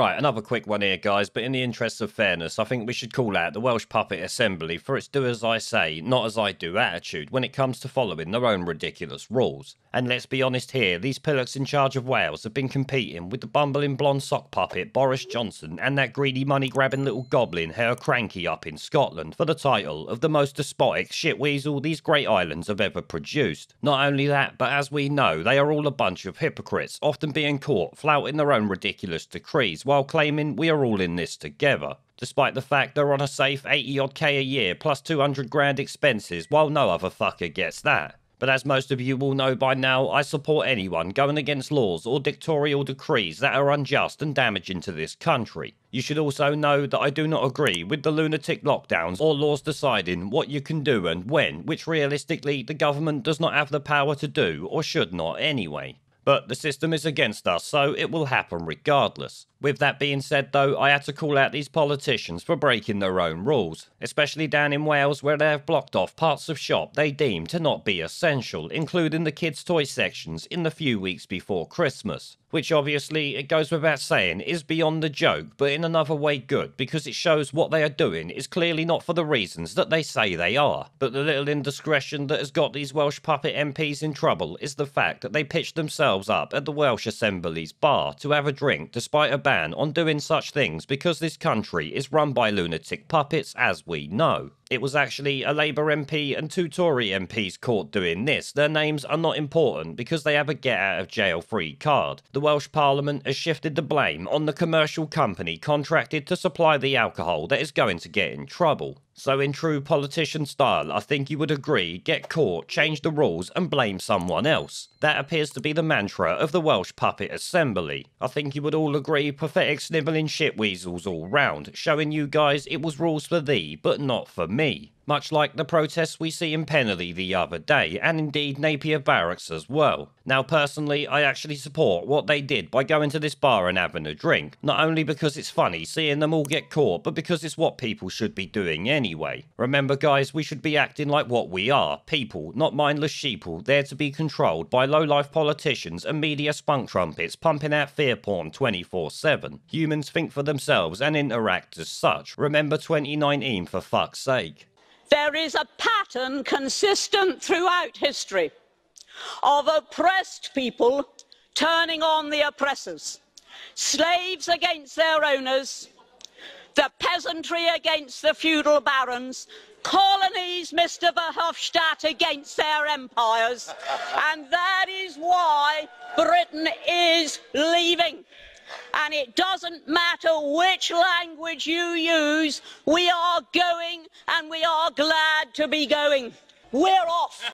Right, another quick one here, guys, but in the interests of fairness, I think we should call out the Welsh Puppet Assembly for its do as I say, not as I do attitude when it comes to following their own ridiculous rules. And let's be honest here, these pillocks in charge of Wales have been competing with the bumbling blonde sock puppet Boris Johnson and that greedy money-grabbing little goblin Herr Cranky up in Scotland for the title of the most despotic shitweasel these great islands have ever produced. Not only that, but as we know, they are all a bunch of hypocrites, often being caught flouting their own ridiculous decrees while claiming we are all in this together. Despite the fact they're on a safe 80-odd K a year plus 200 grand expenses while no other fucker gets that. But as most of you will know by now, I support anyone going against laws or dictatorial decrees that are unjust and damaging to this country. You should also know that I do not agree with the lunatic lockdowns or laws deciding what you can do and when, which realistically the government does not have the power to do or should not anyway. But the system is against us, so it will happen regardless. With that being said though, I had to call out these politicians for breaking their own rules, especially down in Wales where they have blocked off parts of shop they deem to not be essential, including the kids' toy sections in the few weeks before Christmas. Which obviously, it goes without saying, is beyond the joke, but in another way good, because it shows what they are doing is clearly not for the reasons that they say they are. But the little indiscretion that has got these Welsh puppet MPs in trouble is the fact that they pitched themselves up at the Welsh Assembly's bar to have a drink despite a ban on doing such things because this country is run by lunatic puppets, as we know. It was actually a Labour MP and two Tory MPs caught doing this. Their names are not important because they have a get-out-of-jail-free card. The Welsh Parliament has shifted the blame on the commercial company contracted to supply the alcohol that is going to get in trouble. So in true politician style, I think you would agree, get caught, change the rules and blame someone else. That appears to be the mantra of the Welsh Puppet Assembly. I think you would all agree, pathetic snivelling shitweasels all round, showing you guys it was rules for thee, but not for me. Much like the protests we see in Penally the other day, and indeed Napier Barracks as well. Now personally, I actually support what they did by going to this bar and having a drink, not only because it's funny seeing them all get caught, but because it's what people should be doing anyway. Remember guys, we should be acting like what we are, people, not mindless sheeple, there to be controlled by low-life politicians and media spunk trumpets pumping out fear porn 24/7. Humans think for themselves and interact as such. Remember 2019 for fuck's sake. There is a pattern consistent throughout history of oppressed people turning on the oppressors, slaves against their owners, the peasantry against the feudal barons, colonies, Mr. Verhofstadt, against their empires, and that is why Britain is leaving. And it doesn't matter which language you use, we are going and we are glad to be going. We're off.